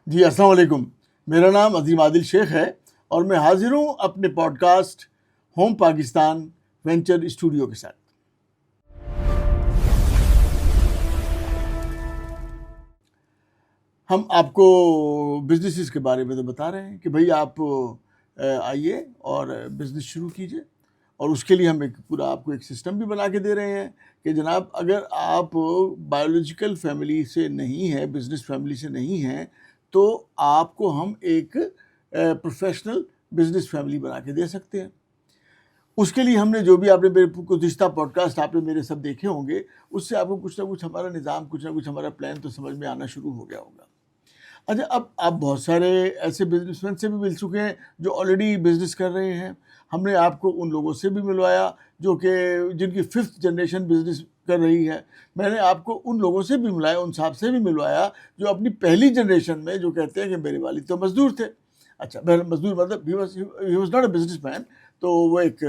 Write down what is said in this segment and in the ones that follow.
جی السلام علیکم. میرا نام عظیم عادل شیخ ہے اور میں حاضر ہوں اپنے podcast home Pakistan venture studio کے ساتھ. ہم آپ کو بزنسز کے بارے میں تو بتا رہے ہیں کہ بھئی آپ آئیے اور بزنس شروع کیجئے، اور اس کے لیے ہم ایک پورا آپ کو ایک سسٹم بھی بنا کے دے رہے ہیں کہ جناب اگر آپ بایولوجیکل فیملی سے نہیں ہیں، بزنس فیملی سے نہیں ہیں، تو آپ کو ہم ایک پروفیشنل بزنس فیملی بنا کے دے سکتے ہیں. اس کے لیے ہم نے جو بھی آپ نے میرے گزشتہ پوڈ کاسٹ آپ نے میرے سب دیکھے ہوں گے، اس سے آپ کو کچھ نہ کچھ ہمارا نظام، کچھ نہ کچھ ہمارا پلان تو سمجھ میں آنا شروع ہو گیا ہوگا. اچھا، اب آپ بہت سارے ایسے بزنس مین سے بھی مل چکے ہیں جو آلریڈی بزنس کر رہے ہیں. ہم نے آپ کو ان لوگوں سے بھی ملوایا جو کہ جن کی 5th جنریشن بزنس کر رہی ہے. میں نے آپ کو ان لوگوں سے بھی ملایا، ان صاحب سے بھی ملوایا جو اپنی پہلی جنریشن میں جو کہتے ہیں کہ میرے والد تو مزدور تھے. اچھا، مزدور مطلب he was not a business man, تو وہ ایک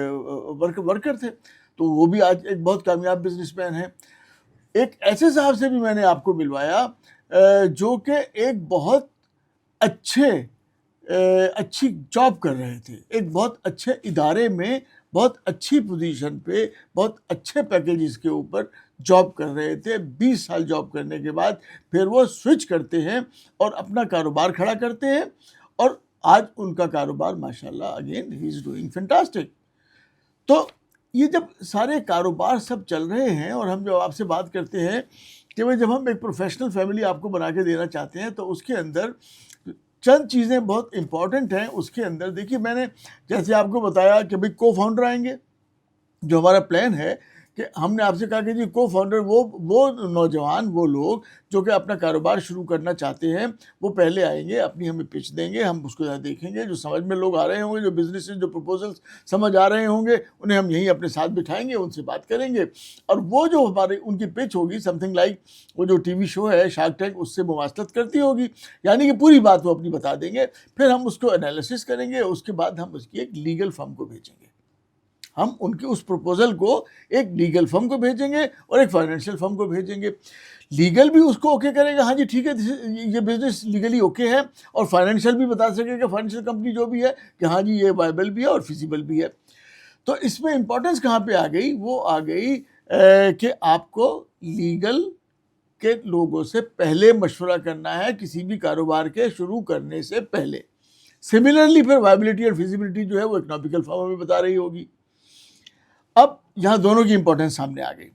ورکر تھے، تو وہ بھی آج ایک بہت کامیاب بزنس مین ہیں. ایک ایسے صاحب سے بھی میں نے آپ کو ملوایا جو کہ ایک بہت اچھی جاب کر رہے تھے، ایک بہت اچھے ادارے میں، بہت اچھی پوزیشن پہ، بہت اچھے پیکیجز کے اوپر جاب کر رہے تھے. 20 سال جاب کرنے کے بعد پھر وہ سوئچ کرتے ہیں اور اپنا کاروبار کھڑا کرتے ہیں، اور آج ان کا کاروبار ماشاءاللہ again he is doing fantastic. تو یہ جب سارے کاروبار سب چل رہے ہیں اور ہم جب آپ سے بات کرتے ہیں کہ بھئی جب ہم ایک پروفیشنل فیملی آپ کو بنا کے دینا چاہتے ہیں تو اس کے اندر چند چیزیں بہت امپورٹنٹ ہیں. اس کے اندر دیکھیے، میں نے جیسے آپ کو بتایا کہ بھئی کو فاؤنڈر آئیں گے. جو ہمارا پلان ہے کہ ہم نے آپ سے کہا کہ جی کو فاؤنڈر وہ نوجوان، وہ لوگ جو کہ اپنا کاروبار شروع کرنا چاہتے ہیں، وہ پہلے آئیں گے، اپنی ہمیں پچ دیں گے، ہم اس کو دیکھیں گے. جو سمجھ میں لوگ آ رہے ہوں گے، جو بزنس جو پروپوزلس سمجھ آ رہے ہوں گے، انہیں ہم یہیں اپنے ساتھ بٹھائیں گے، ان سے بات کریں گے، اور وہ جو ہمارے ان کی پچ ہوگی سم تھنگ لائک وہ جو ٹی وی شو ہے شارک ٹینک، اس سے مماثلت کرتی ہوگی، یعنی کہ پوری بات وہ اپنی بتا دیں گے. پھر ہم اس کو انالیسس کریں گے، اس کے بعد ہم اس کی ایک لیگل فرم کو بھیجیں گے. ہم ان کے اس پروپوزل کو ایک لیگل فرم کو بھیجیں گے اور ایک فائنینشیل فرم کو بھیجیں گے. لیگل بھی اس کو اوکے کرے گا، ہاں جی ٹھیک ہے یہ بزنس لیگلی اوکے ہے، اور فائنینشیل بھی بتا سکے گا، فائنینشیل کمپنی جو بھی ہے کہ ہاں جی یہ وائبل بھی ہے اور فیزیبل بھی ہے. تو اس میں امپورٹنس کہاں پہ آ گئی؟ وہ آ گئی کہ آپ کو لیگل کے لوگوں سے پہلے مشورہ کرنا ہے کسی بھی کاروبار کے شروع کرنے سے پہلے. سملرلی پھر وائبلٹی اور فیزیبلٹی جو ہے وہ اکنامیکل فرم ہمیں بتا رہی ہوگی. اب یہاں دونوں کی امپورٹنس سامنے آ گئی.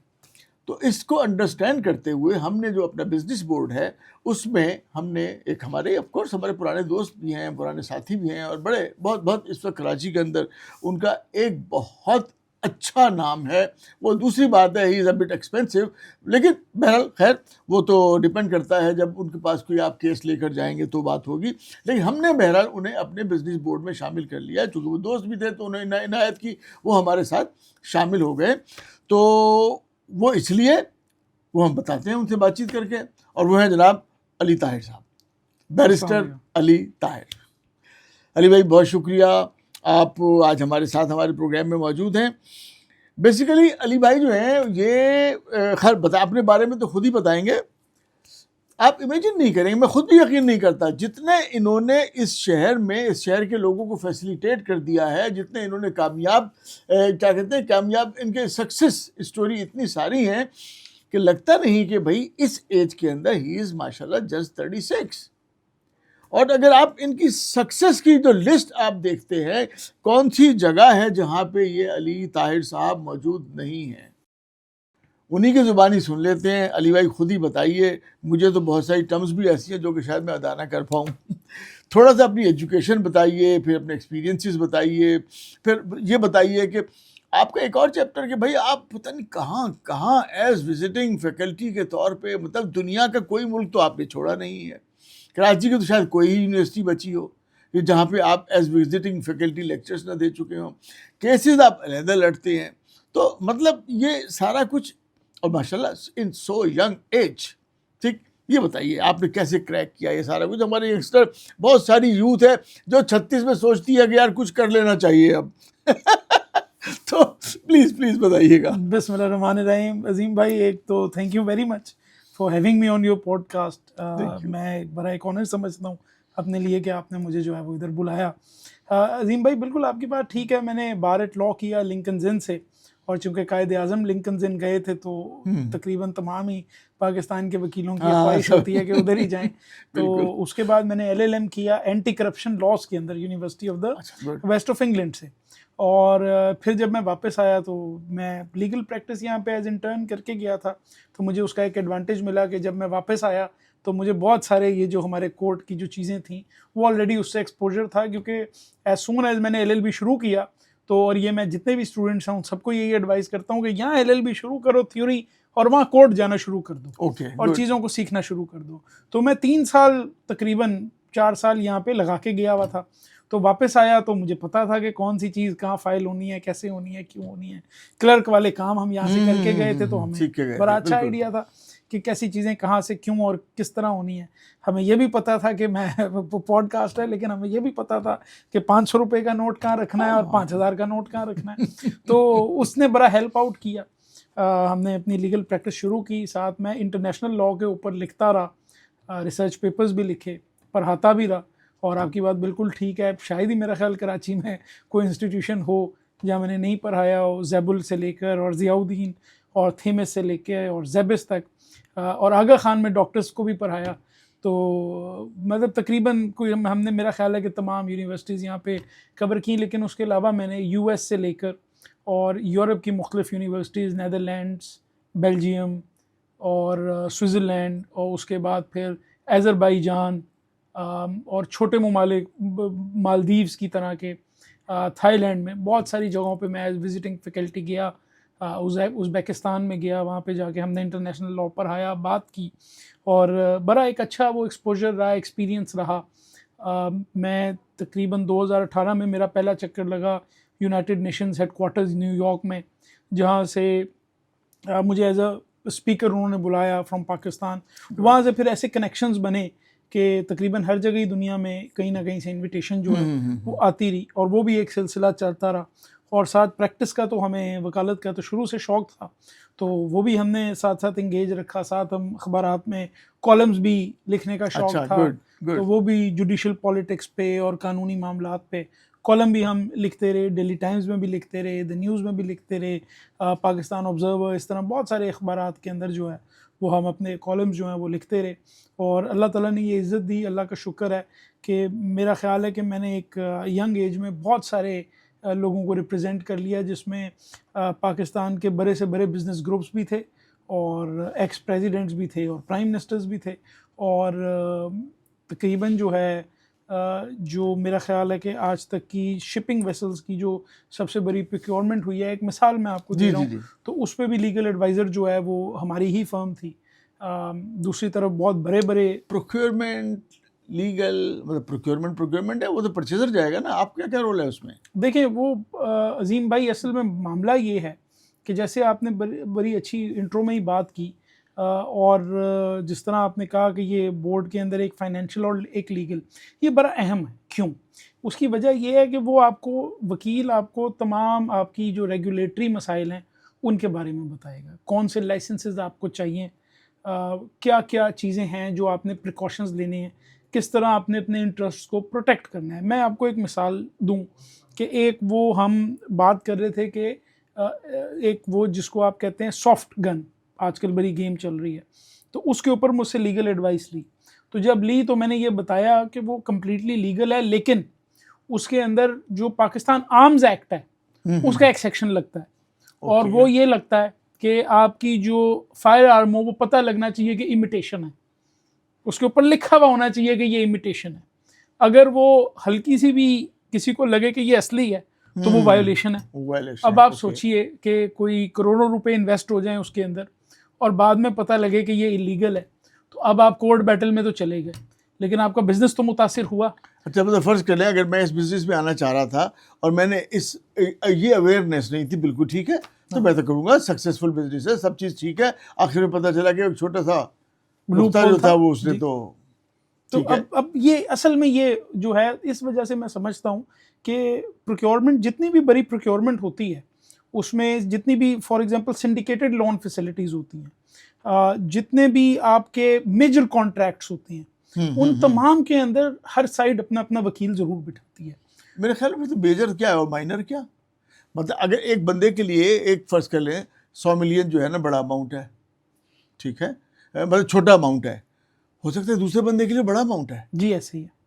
تو اس کو انڈرسٹینڈ کرتے ہوئے ہم نے جو اپنا بزنس بورڈ ہے اس میں ہم نے ایک ہمارے آف کورس ہمارے پرانے دوست بھی ہیں، پرانے ساتھی بھی ہیں، اور بڑے بہت اس وقت کراچی کے اندر ان کا ایک بہت اچھا نام ہے. وہ دوسری بات ہے ہی از اے بٹ ایکسپینسو، لیکن بہرحال خیر وہ تو ڈیپینڈ کرتا ہے، جب ان کے پاس کوئی آپ کیس لے کر جائیں گے تو بات ہوگی. لیکن ہم نے بہرحال انہیں اپنے بزنس بورڈ میں شامل کر لیا، چونکہ وہ دوست بھی تھے تو انہیں عنایت کی، وہ ہمارے ساتھ شامل ہو گئے. تو وہ اس لیے وہ ہم بتاتے ہیں ان سے بات چیت کر کے، اور وہ ہیں جناب علی طاہر صاحب، بیرسٹر علی طاہر. علی بھائی بہت شکریہ، آپ آج ہمارے ساتھ ہمارے پروگرام میں موجود ہیں. بیسیکلی علی بھائی جو ہیں یہ خیر اپنے بارے میں تو خود ہی بتائیں گے. آپ امیجن نہیں کریں گے، میں خود بھی یقین نہیں کرتا جتنے انہوں نے اس شہر میں اس شہر کے لوگوں کو فیسیلیٹیٹ کر دیا ہے، جتنے انہوں نے کامیاب کیا کہتے ہیں کامیاب ان کے سکسیس اسٹوری اتنی ساری ہیں کہ لگتا نہیں کہ بھائی اس ایج کے اندر ہی از ماشاءاللہ جسٹ 36. اور اگر آپ ان کی سکسیس کی جو لسٹ آپ دیکھتے ہیں، کون سی جگہ ہے جہاں پہ یہ علی طاہر صاحب موجود نہیں ہیں؟ انہی کی زبانی سن لیتے ہیں. علی بھائی خود ہی بتائیے، مجھے تو بہت ساری ٹرمز بھی ایسی ہیں جو کہ شاید میں ادا نہ کر پاؤں. تھوڑا سا اپنی ایجوکیشن بتائیے، پھر اپنے ایکسپیرینسز بتائیے، پھر یہ بتائیے کہ آپ کا ایک اور چیپٹر کہ بھائی آپ پتہ نہیں کہاں ایز وزٹنگ فیکلٹی کے طور پہ، مطلب دنیا کا کوئی ملک تو آپ نے چھوڑا نہیں ہے. کراچی کی تو شاید کوئی ہی یونیورسٹی بچی ہو کہ جہاں پہ آپ ایز وزٹنگ فیکلٹی لیکچرز نہ دے چکے ہوں. کیسز آپ علیحدہ لڑتے ہیں. تو مطلب یہ سارا کچھ، اور ماشاءاللہ ان سو ینگ ایج. ٹھیک، یہ بتائیے آپ نے کیسے کریک کیا یہ سارا کچھ؟ ہمارے ینگسٹر بہت ساری یوتھ ہے جو 36 میں سوچتی ہے کہ یار کچھ کر لینا چاہیے اب. تو پلیز بتائیے گا. بسم اللہ الرحمن الرحیم. عظیم بھائی، ایک تو thank you very much for having me on your podcast. میں ایک بڑا ایک آنر سمجھتا ہوں اپنے لیے کہ آپ نے مجھے جو ہے وہ ادھر بلایا. عظیم بھائی بالکل آپ کی بات ٹھیک ہے. میں نے بار ایٹ لاء کیا لنکنز ان سے, اور چونکہ قائد اعظم لنکنز ان گئے تھے تو تقریباً تمام ہی پاکستان کے وکیلوں کی خواہش ہوتی ہے کہ ادھر ہی جائیں. تو اس کے بعد میں نے LLM کیا اینٹی کرپشن لاس کے اندر University of the West of England سے. اور پھر جب میں واپس آیا تو میں لیگل پریکٹس یہاں پہ ایز انٹرن کر کے گیا تھا. تو مجھے اس کا ایک ایڈوانٹیج ملا کہ جب میں واپس آیا تو مجھے بہت سارے یہ جو ہمارے کورٹ کی جو چیزیں تھیں وہ آلریڈی اس سے ایکسپوجر تھا, کیونکہ ایز سون ایز میں نے LLB شروع کیا تو, اور یہ میں جتنے بھی اسٹوڈنٹس ہیں ان سب کو یہی ایڈوائز کرتا ہوں کہ یہاں LLB شروع کرو تھیوری, اور وہاں کورٹ جانا شروع کر دو اور چیزوں کو سیکھنا شروع کر دو. تو میں 3 سال تقریباً 4 سال یہاں پہ لگا کے گیا ہوا تھا. تو واپس آیا تو مجھے پتا تھا کہ کون سی چیز کہاں فائل ہونی ہے, کیسے ہونی ہے, کیوں ہونی ہے. کلرک والے کام ہم یہاں سے کر کے گئے تھے تو ہمیں بڑا اچھا آئیڈیا تھا کہ کیسی چیزیں کہاں سے کیوں اور کس طرح ہونی ہے. ہمیں یہ بھی پتا تھا کہ میں پوڈ کاسٹ ہے, لیکن ہمیں یہ بھی پتا تھا کہ 500 روپے کا نوٹ کہاں رکھنا ہے اور 5000 کا نوٹ کہاں رکھنا ہے. تو اس نے بڑا ہیلپ آؤٹ کیا. ہم نے اپنی لیگل پریکٹس شروع کی, ساتھ میں انٹرنیشنل لاء کے اوپر لکھتا رہا, ریسرچ پیپرز بھی لکھے, پڑھاتا بھی رہا. اور آپ کی بات بالکل ٹھیک ہے, شاید ہی میرا خیال کراچی میں کوئی انسٹیٹیوشن ہو جہاں میں نے نہیں پڑھایا ہو. زیبل سے لے کر اور ضیاء الدین اور تھیمس سے لے کے اور زیبس تک, اور آغا خان میں ڈاکٹرز کو بھی پڑھایا. تو مطلب تقریباً کوئی ہم نے میرا خیال ہے کہ تمام یونیورسٹیز یہاں پہ کور کی. لیکن اس کے علاوہ میں نے US سے لے کر اور یورپ کی مختلف یونیورسٹیز, نیدرلینڈس, بیلجیم اور سوئٹزرلینڈ, اور اس کے بعد پھر آذربائیجان اور چھوٹے ممالک مالدیوز کی طرح کے, تھائی لینڈ میں بہت ساری جگہوں پہ میں ایز وزٹنگ فیکلٹی گیا. ازبیکستان میں گیا, وہاں پہ جا کے ہم نے انٹرنیشنل لاء پڑھایا, بات کی, اور بڑا ایک اچھا وہ ایکسپوجر رہا, ایکسپیرینس رہا. میں تقریباً 2018 میں میرا پہلا چکر لگا United Nations headquarters New York میں, جہاں سے مجھے ایز اے اسپیکر انہوں نے بلایا فرام پاکستان. وہاں سے پھر ایسے کنیکشنز بنے کہ تقریباً ہر جگہ ہی دنیا میں کہیں نہ کہیں سے انویٹیشن جو ہے وہ آتی رہی, اور وہ بھی ایک سلسلہ چلتا رہا. اور ساتھ پریکٹس کا تو ہمیں وکالت کا تو شروع سے شوق تھا, تو وہ بھی ہم نے ساتھ ساتھ انگیج رکھا. ساتھ ہم اخبارات میں کالمز بھی لکھنے کا شوق تھا, تو وہ بھی جوڈیشل پالیٹکس پہ اور قانونی معاملات پہ کالم بھی ہم لکھتے رہے. ڈیلی ٹائمز میں بھی لکھتے رہے, دی نیوز میں بھی لکھتے رہے, پاکستان آبزرور, اس طرح بہت سارے اخبارات کے اندر جو ہے وہ ہم اپنے کالمز جو ہیں وہ لکھتے رہے. اور اللہ تعالیٰ نے یہ عزت دی, اللہ کا شکر ہے کہ میرا خیال ہے کہ میں نے ایک ینگ ایج میں بہت سارے لوگوں کو ریپرزینٹ کر لیا, جس میں پاکستان کے بڑے سے بڑے بزنس گروپس بھی تھے, اور ایکس پریزیڈنٹس بھی تھے, اور پرائم منسٹرز بھی تھے. اور تقریباً جو ہے جو میرا خیال ہے کہ آج تک کی شپنگ ویسلز کی جو سب سے بڑی پروکیورمنٹ ہوئی ہے, ایک مثال میں آپ کو دے رہا ہوں, تو اس پہ بھی لیگل ایڈوائزر جو ہے وہ ہماری ہی فرم تھی. دوسری طرف بہت بڑے بڑے پروکیورمنٹ لیگل, مطلب پروکیورمنٹ ہے, وہ تو پرچیزر جائے گا نا. آپ کا کیا رول ہے اس میں؟ دیکھیں وہ عظیم بھائی اصل میں معاملہ یہ ہے کہ جیسے آپ نے بڑی اچھی انٹرو میں ہی بات کی, اور جس طرح آپ نے کہا کہ یہ بورڈ کے اندر ایک فائنینشیل اور ایک لیگل, یہ بڑا اہم ہے. کیوں؟ اس کی وجہ یہ ہے کہ وہ آپ کو وکیل آپ کو تمام آپ کی جو ریگولیٹری مسائل ہیں ان کے بارے میں بتائے گا. کون سے لائسنسز آپ کو چاہیے, کیا کیا چیزیں ہیں جو آپ نے پریکاشنز لینے ہیں, کس طرح آپ نے اپنے انٹرسٹ کو پروٹیکٹ کرنا ہے. میں آپ کو ایک مثال دوں کہ ایک وہ ہم بات کر رہے تھے کہ ایک وہ جس کو آپ کہتے ہیں سافٹ گن, آج کل بڑی گیم چل رہی ہے, تو اس کے اوپر مجھ سے لیگل ایڈوائس لی. تو جب لی تو میں نے یہ بتایا کہ وہ کمپلیٹلی لیگل ہے, لیکن اس کے اندر جو پاکستان آرمز ایکٹ ہے اس کا ایک سیکشن لگتا ہے, اور وہ یہ لگتا ہے کہ آپ کی جو فائر آرم ہو وہ پتہ لگنا چاہیے کہ امیٹیشن ہے, اس کے اوپر لکھا ہوا ہونا چاہیے کہ یہ امیٹیشن ہے. اگر وہ ہلکی سی بھی کسی کو لگے کہ یہ اصلی ہے تو وہ وائلیشن ہے. اب آپ سوچئے کہ کوئی کروڑوں روپے انویسٹ ہو جائیں اس کے اندر اور بعد میں پتہ لگے کہ یہ اللیگل ہے, تو اب آپ کورٹ بیٹل میں تو چلے گئے, لیکن آپ کا بزنس تو متاثر ہوا. اچھا, مطلب فرض کر لیں اگر میں اس بزنس میں آنا چاہ رہا تھا اور میں نے یہ اویئرنیس نہیں تھی, بالکل ٹھیک ہے, تو میں تو کروں گا, سکسیزفل بزنس ہے, سب چیز ٹھیک ہے, آخر میں پتہ چلا کہ ایک چھوٹا سا نقطہ جو تھا وہ اس نے تو اب یہ اصل میں یہ جو ہے, اس وجہ سے میں سمجھتا ہوں کہ پروکیورمنٹ جتنی بھی بڑی پروکیورمنٹ ہوتی ہے اس میں جتنی بھی فار ایگزامپل سنڈیکیٹڈ لون فیسلٹیز ہوتی ہیں, جتنے بھی آپ کے میجر کانٹریکٹس ہوتے ہیں ان تمام کے اندر ہر سائڈ اپنا اپنا وکیل ضرور بٹھاتی ہے. میرے خیال میں تو میجر کیا ہے اور مائنر کیا, مطلب اگر ایک بندے کے لیے ایک فرض کر لیں 100 ملین جو ہے نا بڑا اماؤنٹ ہے, ٹھیک ہے, مطلب چھوٹا اماؤنٹ ہے, ہو سکتا ہے دوسرے بندے کے لیے بڑا اماؤنٹ ہے. جی ایسے ہی ہے.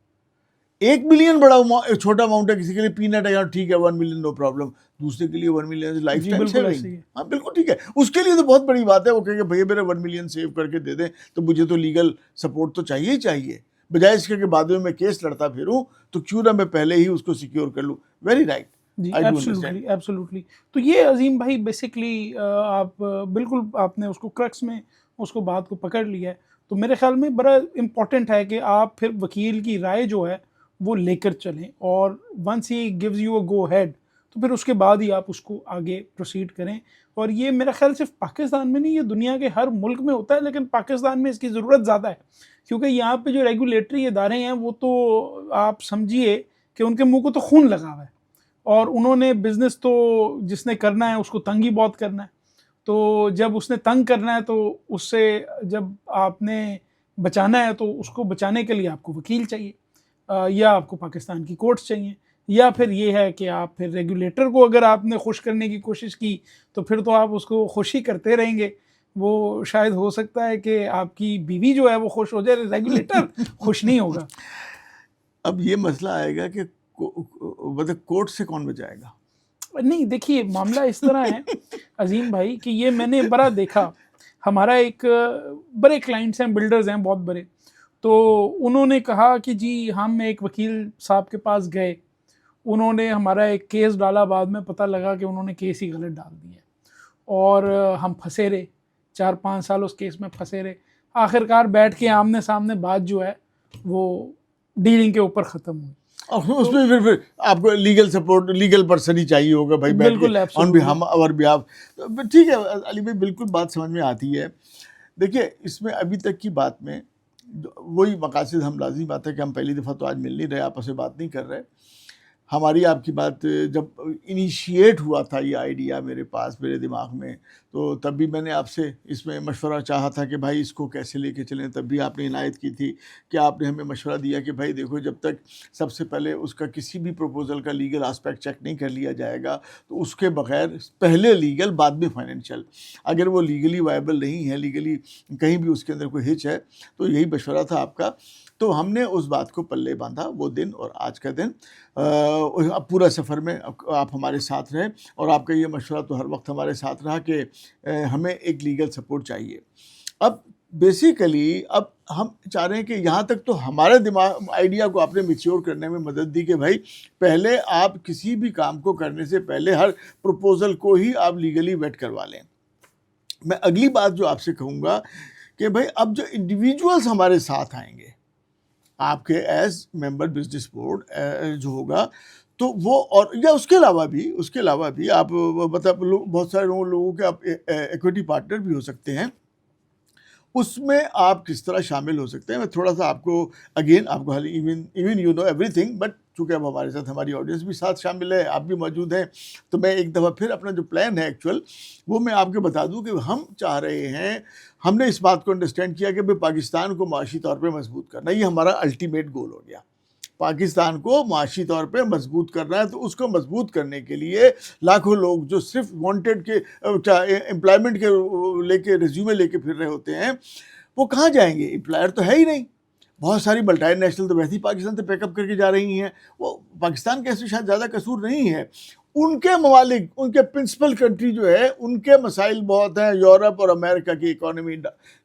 1 ملین بڑا چھوٹا اماؤنٹ ہے, کسی کے لیے پینٹ ہے, یار ٹھیک ہے 1 ملین نو پرابلم, دوسرے کے لیے 1 ملین لائف ٹائم سیونگ. ہاں بالکل ٹھیک ہے, اس کے لیے تو بہت بڑی بات ہے. وہ کہیں گے بھیا میرا 1 ملین سیو کر کے دے دیں, تو مجھے تو لیگل سپورٹ تو چاہیے ہی چاہیے, بجائے اس کے کہ بعد میں کیس لڑتا پھروں, تو کیوں نہ میں پہلے ہی اس کو سیکیور کر لوں. Very right. جی ایبسلیوٹلی ایبسلیوٹلی. تو یہ عظیم بھائی بیسکلی آپ بالکل آپ نے اس کو کرکس میں اس کو بات کو پکڑ لیا ہے. تو میرے خیال میں بڑا امپورٹنٹ ہے کہ آپ پھر وکیل کی رائے جو ہے وہ لے کر چلیں, اور once he gives you a go ahead تو پھر اس کے بعد ہی آپ اس کو آگے پروسیڈ کریں. اور یہ میرا خیال صرف پاکستان میں نہیں, یہ دنیا کے ہر ملک میں ہوتا ہے, لیکن پاکستان میں اس کی ضرورت زیادہ ہے, کیونکہ یہاں پہ جو ریگولیٹری ادارے ہیں وہ تو آپ سمجھیے کہ ان کے منہ کو تو خون لگا ہوا ہے, اور انہوں نے بزنس تو جس نے کرنا ہے اس کو تنگ ہی بہت کرنا ہے. تو جب اس نے تنگ کرنا ہے تو اس سے جب آپ نے بچانا ہے تو اس کو بچانے کے لیے آپ کو وکیل چاہیے, یا آپ کو پاکستان کی کورٹس چاہیے, یا پھر یہ ہے کہ آپ پھر ریگولیٹر کو اگر آپ نے خوش کرنے کی کوشش کی تو پھر تو آپ اس کو خوش ہی کرتے رہیں گے. وہ شاید ہو سکتا ہے کہ آپ کی بیوی جو ہے وہ خوش ہو جائے, ریگولیٹر خوش نہیں ہوگا. اب یہ مسئلہ آئے گا کہ مطلب کورٹ سے کون بچائے گا؟ نہیں دیکھیے معاملہ اس طرح ہے عظیم بھائی کہ یہ میں نے بڑا دیکھا. ہمارا ایک بڑے کلائنٹس ہیں, بلڈرز ہیں بہت بڑے, تو انہوں نے کہا کہ جی ہم ایک وکیل صاحب کے پاس گئے, انہوں نے ہمارا ایک کیس ڈالا, بعد میں پتہ لگا کہ انہوں نے کیس ہی غلط ڈال دیا, اور ہم پھنسے رہے 4-5 سال اس کیس میں پھنسے رہے. آخرکار بیٹھ کے آمنے سامنے بات جو ہے وہ ڈیلنگ کے اوپر ختم ہوئی. اس میں پھر آپ کو legal support, legal person he چاہیے ہوگا بھائی, بالکل آن بھی ہم اور بھی آپ. ٹھیک ہے علی بھائی, بالکل بات سمجھ میں آتی ہے. دیکھیے اس میں ابھی تک کی بات میں وہی مقاصد ہم لازمی بات ہے کہ ہم پہلی دفعہ تو آج مل نہیں رہے, آپس میں بات نہیں کر رہے. ہماری آپ کی بات جب انیشیٹ ہوا تھا یہ آئیڈیا میرے پاس, میرے دماغ میں, تو تب بھی میں نے آپ سے اس میں مشورہ چاہا تھا کہ بھائی اس کو کیسے لے کے چلیں. تب بھی آپ نے عنایت کی تھی کہ آپ نے ہمیں مشورہ دیا کہ بھائی دیکھو جب تک سب سے پہلے اس کا کسی بھی پروپوزل کا لیگل آسپیکٹ چیک نہیں کر لیا جائے گا, تو اس کے بغیر پہلے لیگل بعد میں فائنینشیل. اگر وہ لیگلی وائبل نہیں ہے, لیگلی کہیں بھی اس کے اندر کوئی ہچ ہے, تو یہی مشورہ تھا آپ کا. تو ہم نے اس بات کو پلے باندھا وہ دن اور آج کا دن. اب پورا سفر میں آپ ہمارے ساتھ رہے, اور آپ کا یہ مشورہ تو ہر وقت ہمارے ساتھ رہا کہ ہمیں ایک لیگل سپورٹ چاہیے. اب بیسیکلی اب ہم چاہ رہے ہیں کہ یہاں تک تو ہمارے دماغ آئیڈیا کو آپ نے میچیور کرنے میں مدد دی کہ بھائی پہلے آپ کسی بھی کام کو کرنے سے پہلے ہر پروپوزل کو ہی آپ لیگلی ویٹ کروا لیں. میں اگلی بات جو آپ سے کہوں گا کہ بھائی اب جو انڈیویجولز ہمارے ساتھ آئیں گے آپ کے ایز ممبر بزنس بورڈ جو ہوگا, تو وہ اور یا اس کے علاوہ بھی آپ مطلب بہت سارے لوگوں کے آپ ایکویٹی پارٹنر بھی ہو سکتے ہیں. اس میں آپ کس طرح شامل ہو سکتے ہیں, میں تھوڑا سا آپ کو اگین آپ کو even you know everything, but چونکہ اب ہمارے ساتھ ہماری آڈینس بھی ساتھ شامل ہے, آپ بھی موجود ہیں, تو میں ایک دفعہ پھر اپنا جو پلان ہے ایکچوئل وہ میں آپ کو بتا دوں کہ ہم چاہ رہے ہیں, ہم نے اس بات کو انڈرسٹینڈ کیا کہ بھائی پاکستان کو معاشی طور پہ مضبوط کرنا, یہ ہمارا الٹیمیٹ گول ہو گیا. پاکستان کو معاشی طور پہ مضبوط کرنا ہے, تو اس کو مضبوط کرنے کے لیے لاکھوں لوگ جو صرف وانٹیڈ کے امپلائمنٹ کے لے کے ریزیومے لے کے پھر رہے ہوتے ہیں, وہ کہاں جائیں گے؟ امپلائر تو ہے ہی نہیں. بہت ساری ملٹی نیشنل تو ویسے ہی پاکستان سے پیک اپ کر کے جا رہی ہیں, وہ پاکستان کے ایسے شاید زیادہ قصور نہیں ہے. ان کے ممالک, ان کے پرنسپل کنٹری جو ہے, ان کے مسائل بہت ہیں. یورپ اور امریکہ کی اکانومی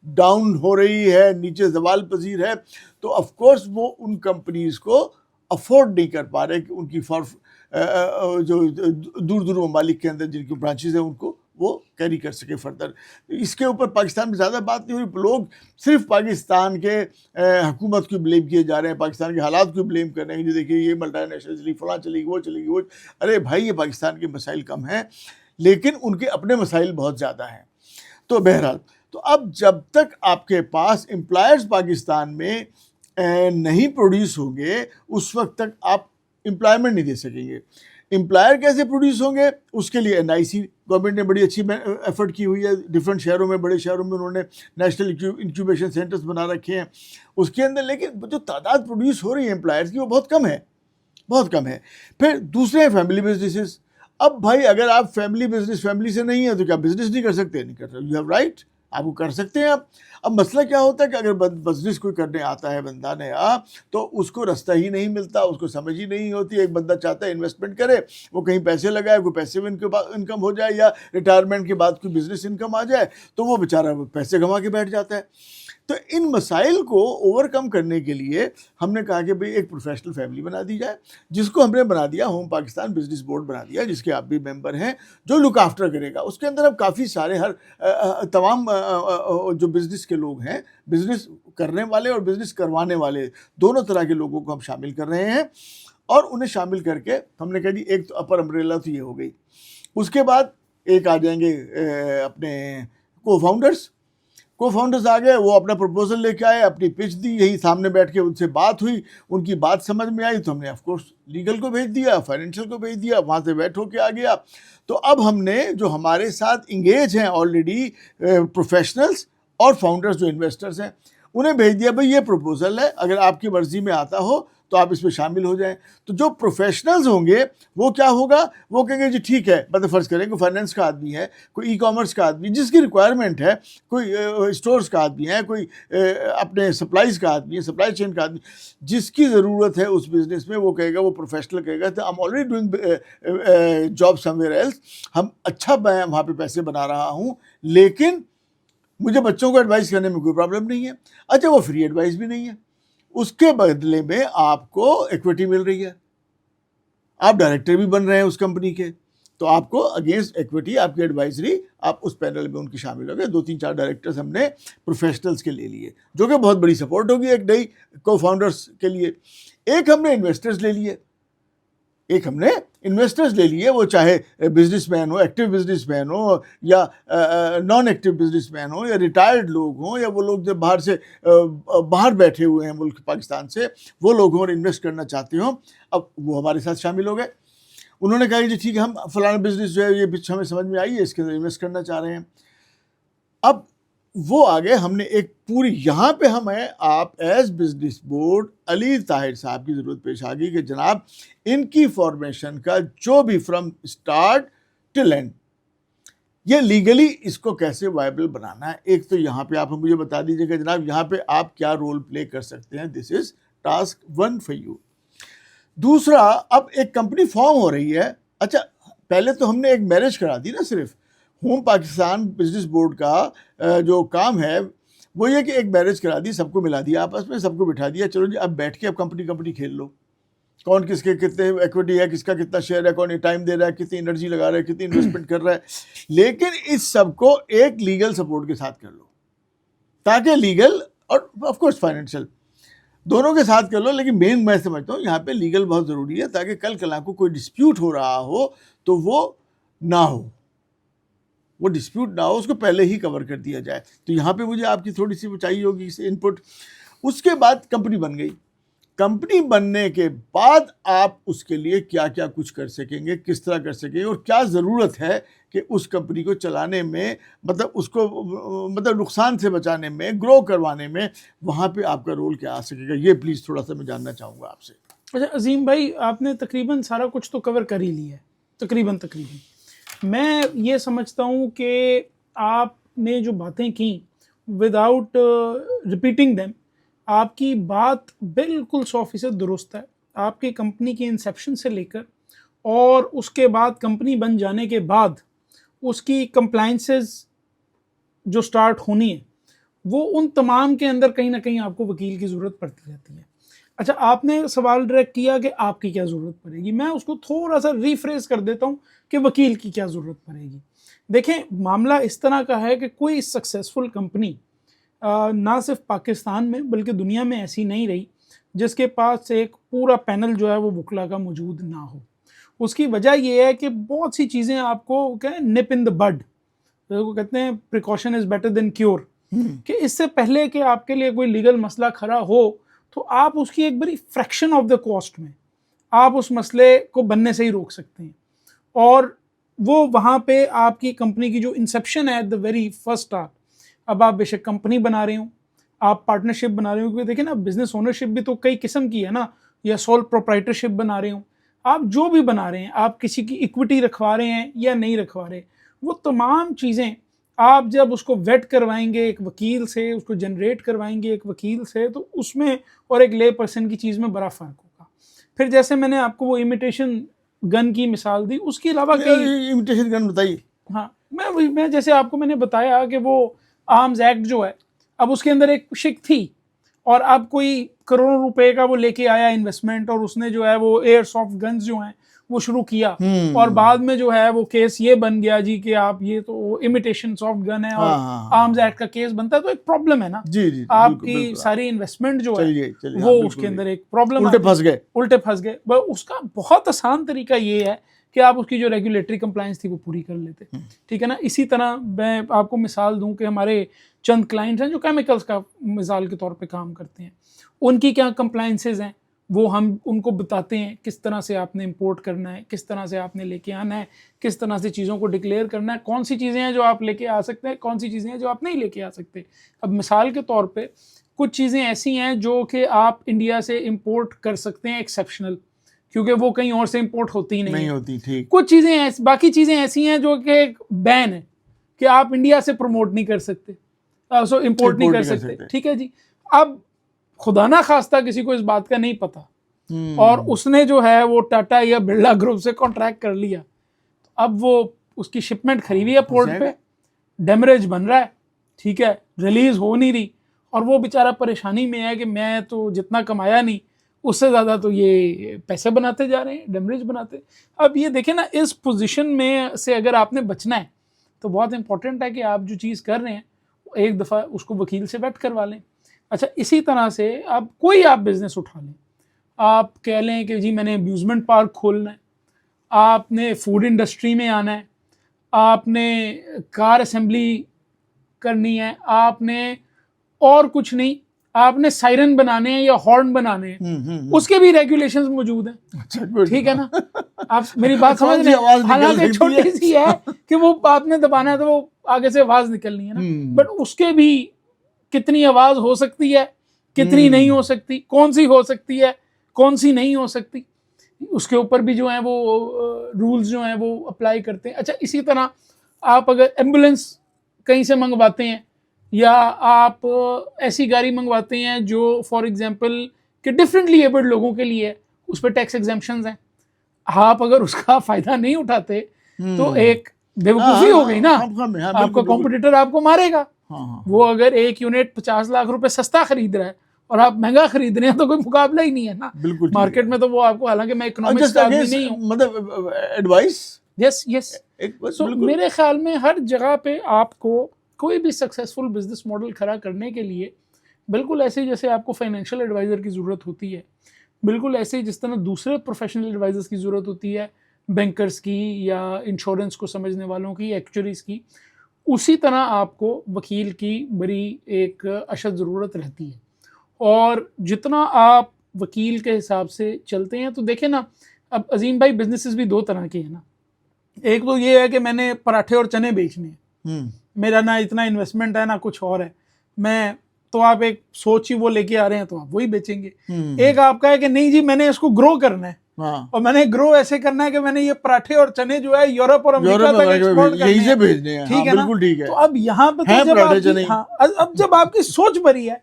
ڈاؤن ہو رہی ہے, نیچے زوال پذیر ہے, تو آف کورس وہ ان کمپنیز کو افورڈ نہیں کر پا رہے کہ ان کی جو دور دور ممالک کے اندر جن کی برانچز ہیں ان کو وہ کیری کر سکے فردر. اس کے اوپر پاکستان میں زیادہ بات نہیں ہوئی. لوگ صرف پاکستان کے حکومت کو بلیم کیے جا رہے ہیں, پاکستان کے حالات کو بلیم کر رہے ہیں کہ دیکھیے یہ ملٹی نیشنل چلی, فلاں چلی گئی, وہ چلی گئی, وہ. ارے بھائی یہ پاکستان کے مسائل کم ہیں, لیکن ان کے اپنے مسائل بہت زیادہ ہیں. تو بہرحال تو اب جب تک آپ کے پاس امپلائرز پاکستان میں نہیں پروڈیوس ہوں گے, اس وقت تک آپ امپلائمنٹ نہیں دے سکیں گے. امپلائر کیسے پروڈیوس ہوں گے؟ اس کے لیے NIC گورنمنٹ نے بڑی اچھی ایفرٹ کی ہوئی ہے، ڈفرینٹ شہروں میں، بڑے شہروں میں انہوں نے نیشنل انکیوبیشن سینٹرز بنا رکھے ہیں اس کے اندر، لیکن جو تعداد پروڈیوس ہو رہی ہے امپلائرز کی وہ بہت کم ہے، بہت کم ہے. پھر دوسرے ہیں فیملی بزنسز. اب بھائی اگر آپ فیملی سے نہیں ہیں تو کیا بزنس نہیں کر سکتے؟ نہیں کر سکتے، یو ہیو رائٹ، آپ کو کر سکتے ہیں آپ. اب مسئلہ کیا ہوتا ہے کہ اگر بزنس کوئی کرنے آتا ہے بندہ نیا تو اس کو رستہ ہی نہیں ملتا، اس کو سمجھ ہی نہیں ہوتی. ایک بندہ چاہتا ہے انویسٹمنٹ کرے، وہ کہیں پیسے لگائے، کوئی پیسے میں انکم ہو جائے یا ریٹائرمنٹ کے بعد کوئی بزنس انکم آ جائے تو وہ بیچارہ پیسے گنوا کے بیٹھ جاتا ہے. تو ان مسائل کو اوور کم کرنے کے لیے ہم نے کہا کہ بھئی ایک پروفیشنل فیملی بنا دی جائے، جس کو ہم نے بنا دیا ہوم پاکستان بزنس بورڈ بنا دیا، جس کے آپ بھی ممبر ہیں، جو لک آفٹر کرے گا. اس کے اندر اب کافی سارے تمام جو بزنس کے لوگ ہیں، بزنس کرنے والے اور بزنس کروانے والے دونوں طرح کے لوگوں کو ہم شامل کر رہے ہیں. اور انہیں شامل کر کے ہم نے کہا جی ایک تو اپر امبریلا تو یہ ہو گئی. اس کے بعد ایک آ جائیں گے اپنے کو فاؤنڈرز آ گئے، وہ اپنا پروپوزل لے کے آئے، اپنی پچ دی، یہی سامنے بیٹھ کے ان سے بات ہوئی، ان کی بات سمجھ میں آئی تو ہم نے آف کورس لیگل کو بھیج دیا، فائنینشیل کو بھیج دیا، وہاں سے ویٹ ہو کے آ گیا. تو اب ہم نے جو ہمارے ساتھ انگیج ہیں آلریڈی پروفیشنلز اور فاؤنڈرز جو انویسٹرز ہیں انہیں بھیج دیا بھئی یہ پروپوزل ہے، اگر آپ کی مرضی میں آتا ہو تو آپ اس میں شامل ہو جائیں. تو جو پروفیشنلز ہوں گے وہ کیا ہوگا، وہ کہیں گے جی ٹھیک ہے، مطلب فرض کریں کوئی فائنینس کا آدمی ہے، کوئی ای کامرس کا آدمی جس کی ریکوائرمنٹ ہے، کوئی اسٹورز کا آدمی ہے، کوئی اپنے سپلائیز کا آدمی ہے، سپلائی چین کا آدمی، جس کی ضرورت ہے اس بزنس میں، وہ کہے گا، وہ پروفیشنل کہے گا I am already doing job somewhere else, اچھا میں وہاں پہ پیسے بنا رہا ہوں، لیکن مجھے بچوں کو ایڈوائز کرنے میں کوئی پرابلم نہیں ہے. اچھا وہ فری ایڈوائز بھی نہیں ہے، اس کے بدلے میں آپ کو ایکویٹی مل رہی ہے، آپ ڈائریکٹر بھی بن رہے ہیں اس کمپنی کے، تو آپ کو اگینسٹ ایکویٹی آپ کی ایڈوائزری، آپ اس پینل میں ان کی شامل ہو گئے. 2-3-4 ڈائریکٹرز ہم نے پروفیشنلز کے لے لیے، جو کہ بہت بڑی سپورٹ ہوگی ایک نئی کو فاؤنڈرز کے لیے. ایک ہم نے انویسٹرز لے لیے، وہ چاہے بزنس مین ہو، ایکٹیو بزنس مین ہو یا نان ایکٹیو بزنس مین ہو، یا ریٹائرڈ لوگ ہوں، یا وہ لوگ جو باہر بیٹھے ہوئے ہیں ملک پاکستان سے، وہ لوگ ہوں اور انویسٹ کرنا چاہتے ہوں. اب وہ ہمارے ساتھ شامل ہو گئے. انہوں نے کہا جی ٹھیک ہے، ہم فلانا بزنس جو ہے یہ پچ ہمیں سمجھ میں آئی ہے، اس کے اندر انویسٹ کرنا چاہ رہے ہیں. اب وہ آگے ہم نے ایک پوری، یہاں پہ ہمیں آپ ایز بزنس بورڈ علی طاہر صاحب کی ضرورت پیش آ گئی کہ جناب ان کی فارمیشن کا جو بھی فرام اسٹارٹ ٹل اینڈ یہ لیگلی اس کو کیسے وائبل بنانا ہے. ایک تو یہاں پہ آپ مجھے بتا دیجیے کہ جناب یہاں پہ آپ کیا رول پلے کر سکتے ہیں، دس از ٹاسک 1 فار یو. دوسرا، اب ایک کمپنی فارم ہو رہی ہے. اچھا پہلے تو ہم نے ایک میرج کرا دی نا، صرف ہوم پاکستان بزنس بورڈ کا جو کام ہے وہ یہ کہ ایک میرج کرا دی، سب کو ملا دیا آپس میں، سب کو بٹھا دیا، چلو جی اب بیٹھ کے اب کمپنی کھیل لو، کون کس کے کتنے ایکویٹی ہے، کس کا کتنا شیئر ہے، کون ٹائم دے رہا ہے، کتنی انرجی لگا رہا ہے، کتنی انویسٹمنٹ کر رہا ہے. لیکن اس سب کو ایک لیگل سپورٹ کے ساتھ کر لو، تاکہ لیگل اور آف کورس فائنینشیل دونوں کے ساتھ کر لو. لیکن مین میں سمجھتا ہوں یہاں پہ لیگل بہت ضروری ہے، تاکہ کل کل کو کوئی ڈسپیوٹ ہو رہا ہو تو وہ نہ ہو، اس کو پہلے ہی کور کر دیا جائے. تو یہاں پہ مجھے آپ کی تھوڑی سی چاہیے ہوگی ان پٹ. اس کے بعد کمپنی بن گئی. کمپنی بننے کے بعد آپ اس کے لیے کیا کیا کچھ کر سکیں گے، کس طرح کر سکیں گے، اور کیا ضرورت ہے کہ اس کمپنی کو چلانے میں، مطلب اس کو نقصان سے بچانے میں، گرو کروانے میں، وہاں پہ آپ کا رول کیا آ سکے گا، یہ پلیز تھوڑا سا میں جاننا چاہوں گا آپ سے. اچھا عظیم بھائی، آپ نے تقریباً سارا کچھ تو کور کر ہی لیا ہے، تقریباً. میں یہ سمجھتا ہوں کہ آپ نے جو باتیں کیں وداؤٹ ریپیٹنگ دیم، آپ کی بات بالکل 100% درست ہے. آپ کی کمپنی کی انسیپشن سے لے کر اور اس کے بعد کمپنی بن جانے کے بعد اس کی کمپلائنسز جو سٹارٹ ہونی ہے، وہ ان تمام کے اندر کہیں نہ کہیں آپ کو وکیل کی ضرورت پڑتی رہتی ہے. اچھا آپ نے سوال ڈائریکٹ کیا کہ آپ کی کیا ضرورت پڑے گی، میں اس کو تھوڑا سا ریفریز کر دیتا ہوں کہ وکیل کی کیا ضرورت پڑے گی. دیکھیں معاملہ اس طرح کا ہے کہ کوئی سکسیسفل کمپنی نہ صرف پاکستان میں بلکہ دنیا میں ایسی نہیں رہی جس کے پاس ایک پورا پینل جو ہے وہ وکلا کا موجود نہ ہو. اس کی وجہ یہ ہے کہ بہت سی چیزیں آپ کو نپ ان دا بڈ، وہ کہتے ہیں precaution is better than cure, کہ اس سے پہلے کہ آپ کے لیے کوئی لیگل مسئلہ کھڑا ہو تو آپ اس کی ایک بڑی فریکشن آف دا کاسٹ میں آپ اس مسئلے کو بننے سے ہی روک سکتے ہیں. اور وہ وہاں پہ آپ کی کمپنی کی جو انسیپشن ہے at the very first start, اب آپ بے شک کمپنی بنا رہے ہوں، آپ پارٹنرشپ بنا رہے ہوں، کیونکہ دیکھیں نا بزنس اونرشپ بھی تو کئی قسم کی ہے نا، یا سول پروپرائٹرشپ بنا رہے ہوں، آپ جو بھی بنا رہے ہیں، آپ کسی کی ایکوٹی رکھوا رہے ہیں یا نہیں رکھوا رہے، وہ تمام چیزیں آپ جب اس کو ویٹ کروائیں گے ایک وکیل سے، اس کو جنریٹ کروائیں گے ایک وکیل سے، تو اس میں اور ایک لے پرسن کی چیز میں بڑا فرق ہوگا. پھر جیسے میں نے آپ کو وہ امیٹیشن گن کی مثال دی، اس کے علاوہ کئی امیٹیشن گن بتائیے. ہاں میں جیسے آپ کو میں نے بتایا کہ وہ آرمز ایکٹ جو ہے، اب اس کے اندر ایک شک تھی، اور اب کوئی کروڑوں روپے کا وہ لے کے آیا انویسٹمنٹ، اور اس نے جو ہے وہ ایئر سافٹ گنز جو ہیں وہ شروع کیا، اور بعد میں جو ہے وہ کیس یہ بن گیا جی کہ آپ یہ تو امیٹیشن سافٹ گن ہے اور آرمز ایکٹ کا کیس بنتا ہے، تو ایک پرابلم ہے نا. جی آپ کی ساری انویسٹمنٹ جو ہے وہ اس کے اندر ایک پرابلم الٹے پھنس گئے. اس کا بہت آسان طریقہ یہ ہے کہ آپ اس کی جو ریگولیٹری کمپلائنس تھی وہ پوری کر لیتے. ٹھیک ہے نا. اسی طرح میں آپ کو مثال دوں کہ ہمارے چند کلائنٹس ہیں جو کیمیکلز کا مثال کے طور پہ کام کرتے ہیں، ان کی کیا کمپلائنسز ہیں وہ ہم ان کو بتاتے ہیں، کس طرح سے آپ نے امپورٹ کرنا ہے، کس طرح سے آپ نے لے کے آنا ہے، کس طرح سے چیزوں کو ڈکلیئر کرنا ہے، کون سی چیزیں ہیں جو آپ لے کے آ سکتے ہیں، کون سی چیزیں ہیں جو آپ نہیں لے کے آ سکتے. اب مثال کے طور پہ کچھ چیزیں ایسی ہیں جو کہ آپ انڈیا سے امپورٹ کر سکتے ہیں ایکسیپشنل، کیونکہ وہ کہیں اور سے امپورٹ ہوتی نہیں ہوتی. ٹھیک. کچھ چیزیں باقی چیزیں ایسی ہیں جو کہ ایک بین ہے کہ آپ انڈیا سے پروموٹ نہیں کر سکتے، امپورٹ نہیں کر سکتے. ٹھیک ہے جی. اب خدا نہ خواستہ کسی کو اس بات کا نہیں پتا، اور اس نے جو ہے وہ ٹاٹا یا برلا گروپ سے کانٹریکٹ کر لیا، اب وہ اس کی شپمنٹ کھری ہوئی ہے پورٹ پہ، ڈیمریج بن رہا ہے، ٹھیک ہے، ریلیز ہو نہیں رہی، اور وہ بیچارہ پریشانی میں ہے کہ میں تو جتنا کمایا نہیں اس سے زیادہ تو یہ پیسے بناتے جا رہے ہیں، ڈیمریج بناتے. اب یہ دیکھیں نا، اس پوزیشن میں سے اگر آپ نے بچنا ہے تو بہت امپورٹنٹ ہے کہ آپ جو چیز کر رہے ہیں ایک دفعہ اس کو وکیل سے ویٹ کروا لیں. اچھا، اسی طرح سے اب کوئی آپ بزنس اٹھا لیں، آپ کہہ لیں کہ جی میں نے امیوزمنٹ پارک کھولنا ہے، آپ نے فوڈ انڈسٹری میں آنا ہے، آپ نے کار اسمبلی کرنی ہے، آپ نے اور کچھ نہیں، آپ نے سائرن بنانے ہیں یا ہارن بنانے ہیں، اس کے بھی ریگولیشنز موجود ہیں. ٹھیک ہے نا. آپ میری بات سمجھ رہے ہیں؟ حالانکہ چھوٹی سی ہے کہ وہ آپ نے دبانا ہے تو وہ آگے سے آواز نکلنی ہے نا، بٹ اس کے بھی کتنی آواز ہو سکتی ہے، کتنی نہیں ہو سکتی، کون سی ہو سکتی ہے، کون سی نہیں ہو سکتی، اس کے اوپر بھی جو ہیں وہ رولز جو ہیں وہ اپلائی کرتے ہیں. اچھا، اسی طرح آپ اگر ایمبولینس کہیں سے منگواتے ہیں یا آپ ایسی گاڑی منگواتے ہیں جو فار ایگزامپل کہ ڈفرینٹلی ایبلڈ لوگوں کے لیے، اس پہ ٹیکس ایگزمپشنز ہیں، آپ اگر اس کا فائدہ نہیں اٹھاتے تو ایک بیوقوفی ہو گئی نا. آپ کا کمپٹیٹر آپ کو مارے گا. وہ اگر ایک یونٹ 50 لاکھ روپے سستا خرید رہا ہے اور آپ مہنگا خرید رہے ہیں تو کوئی مقابلہ ہی نہیں ہے نا مارکیٹ میں. تو وہ آپ کو، حالانکہ میں اکنامکس کا آدمی نہیں ہوں، مطلب ایڈوائس. یس. سو میرے خیال میں ہر جگہ پہ آپ کو کوئی بھی سکسیسفل بزنس ماڈل کھڑا کرنے کے لیے بالکل ایسے جیسے آپ کو فائنینشیل ایڈوائزر کی ضرورت ہوتی ہے، بالکل ایسے جس طرح دوسرے پروفیشنل ایڈوائزرز کی ضرورت ہوتی ہے، بینکرز کی یا انشورنس کو سمجھنے والوں کی، ایکچوریز کی، اسی طرح آپ کو وکیل کی بڑی ایک اشد ضرورت رہتی ہے. اور جتنا آپ وکیل کے حساب سے چلتے ہیں تو دیکھیں نا، اب عظیم بھائی بزنسز بھی دو طرح کے ہیں نا. ایک تو یہ ہے کہ میں نے پراٹھے اور چنے بیچنے ہیں، میرا نہ اتنا انویسٹمنٹ ہے نہ کچھ اور ہے، میں تو آپ ایک سوچ ہی وہ لے کے آ رہے ہیں تو آپ وہی بیچیں گے. ایک آپ کا ہے کہ نہیں جی میں نے اس کو گرو کرنا ہے، اور میں نے گرو ایسے کرنا ہے کہ میں نے یہ پراٹھے اور چنے جو ہے یورپ اور امریکہ تک ایکسپورٹ کرنے ہیں. ٹھیک ہے نا. تو اب یہاں پہ جب آپ کی سوچ بڑی ہے